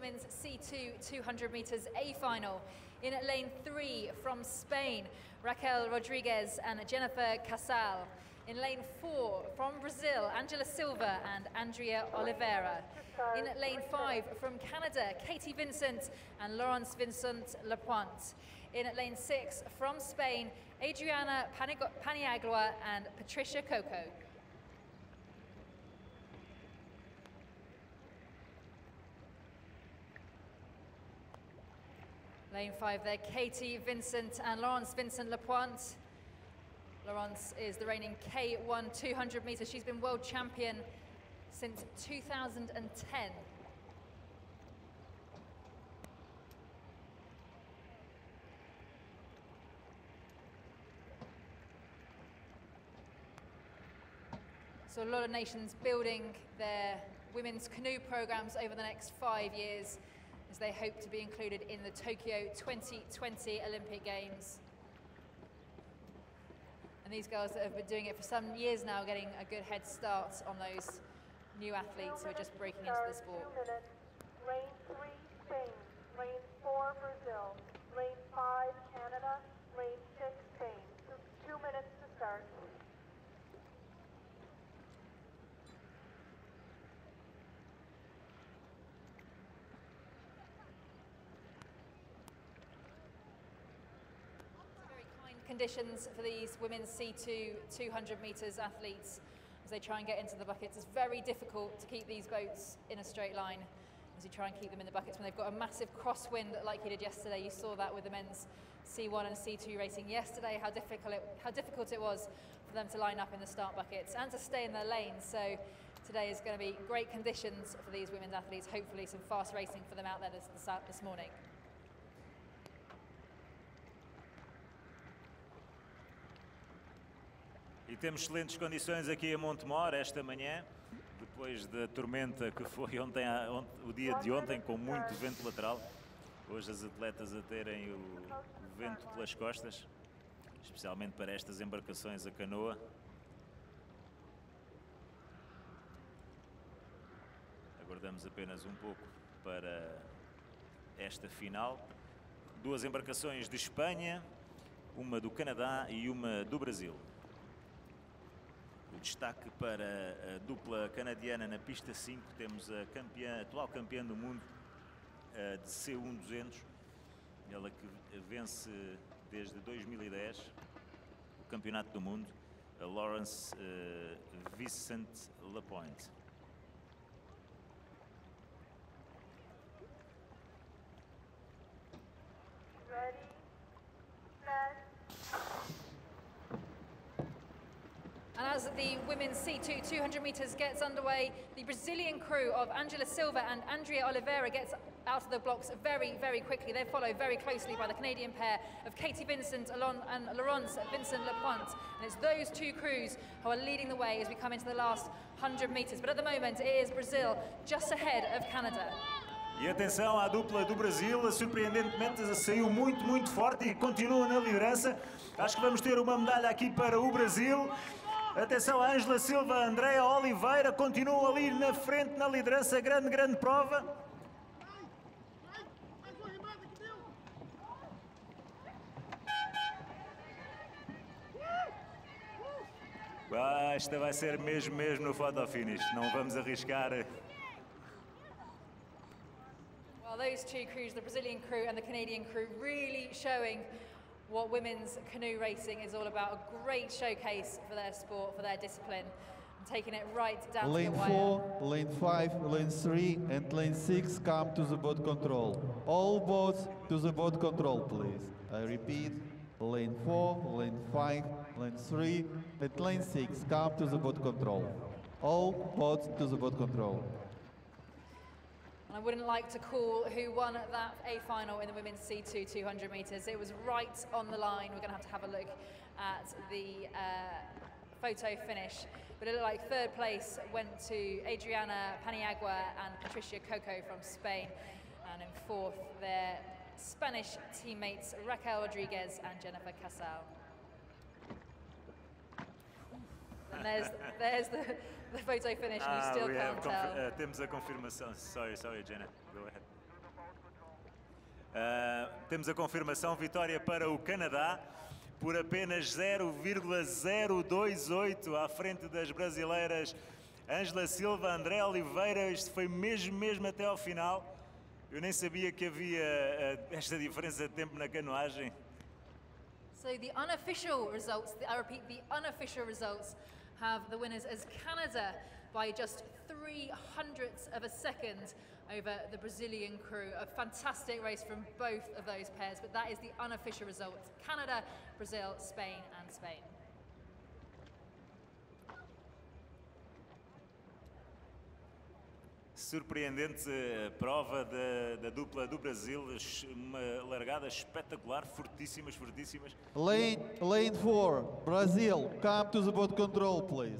women's C2 200 meters A final. In lane 3 from Spain, Raquel Rodriguez and Jennifer Casal. In lane 4 from Brazil, Angela Silva and Andrea Oliveira. In lane 5 from Canada, Katie Vincent and Laurence Vincent Lapointe. In lane 6 from Spain, Adriana Paniagua and Patricia Coco. Lane 5 there, Katie Vincent and Laurence Vincent Lapointe. Laurence is the reigning K1 200 meters. She's been world champion since 2010. So a lot of nations building their women's canoe programs over the next 5 years as they hope to be included in the Tokyo 2020 Olympic Games. And these girls that have been doing it for some years now, getting a good head start on those new athletes who are just breaking into the sport. 2 minutes. Lane 3, Spain. Lane 4, Brazil. Lane 5, Canada. Lane 6, Spain. 2 minutes to start. Conditions for these women's C2 200 meters athletes as they try and get into the buckets. It's very difficult to keep these boats in a straight line as you try and keep them in the buckets when they've got a massive crosswind like you did yesterday. You saw that with the men's C1 and C2 racing yesterday, how difficult it was for them to line up in the start buckets and to stay in their lanes. So today is going to be great conditions for these women's athletes, hopefully some fast racing for them out there this morning. E temos excelentes condições aqui em Montemor esta manhã, depois da tormenta que foi ontem, o dia de ontem, com muito vento lateral. Hoje as atletas a terem o vento pelas costas, especialmente para estas embarcações a canoa. Aguardamos apenas um pouco para esta final. Duas embarcações de Espanha, uma do Canadá e uma do Brasil. O destaque para a dupla canadiana na pista 5, temos a atual campeã do mundo de C1 200, ela que vence desde 2010 o campeonato do mundo, a Laurence Vincent Lapointe. Ready, set. And as the women's C2 200 meters gets underway, the Brazilian crew of Angela Silva and Andrea Oliveira gets out of the blocks very, very quickly. They're followed very closely by the Canadian pair of Katie Vincent and Laurence Vincent Lapointe. And it's those two crews who are leading the way as we come into the last 100 meters. But at the moment, it is Brazil just ahead of Canada. E atenção à dupla do Brasil, surpreendentemente saiu muito forte e continua na liderança. Acho que vamos ter uma medalha aqui para o Brasil. Atenção a Angela Silva, Andrea Oliveira, continuam ali na frente na liderança, grande prova. Esta vai ser mesmo no photo finish, não vamos arriscar. Well, those two crews, the Brazilian crew and the Canadian crew, really showing what women's canoe racing is all about. A great showcase for their sport, for their discipline, and taking it right down to the wire. Lane 4, lane 5, lane 3 and lane 6 come to the boat control. All boats to the boat control, please. I repeat, lane 4, lane 5, lane 3 and lane 6 come to the boat control. All boats to the boat control. And I wouldn't like to call who won that A final in the women's C2 200 meters. It was right on the line. We're going to have a look at the photo finish. But it looked like third place went to Adriana Paniagua and Patricia Coco from Spain. And in fourth, their Spanish teammates Raquel Rodriguez and Jennifer Casal. And there's the photo finish, and you still can't tell. Temos a confirmação. Sorry, Jenna. Go ahead. Temos a confirmação, vitória para o Canadá por apenas 0,028 à frente das brasileiras Ângela Silva, André Oliveira. Isto foi mesmo até ao final. Eu nem sabia que havia esta diferença de tempo na canoagem. So the unofficial results, I repeat, the unofficial results have the winners as Canada by just 0.03 of a second over the Brazilian crew. A fantastic race from both of those pairs, but that is the unofficial result. Canada, Brazil, Spain and Spain. Surpreendente prova da dupla do Brasil, uma largada espetacular, fortíssimas. Lane 4, Brazil, come to the boat control, please.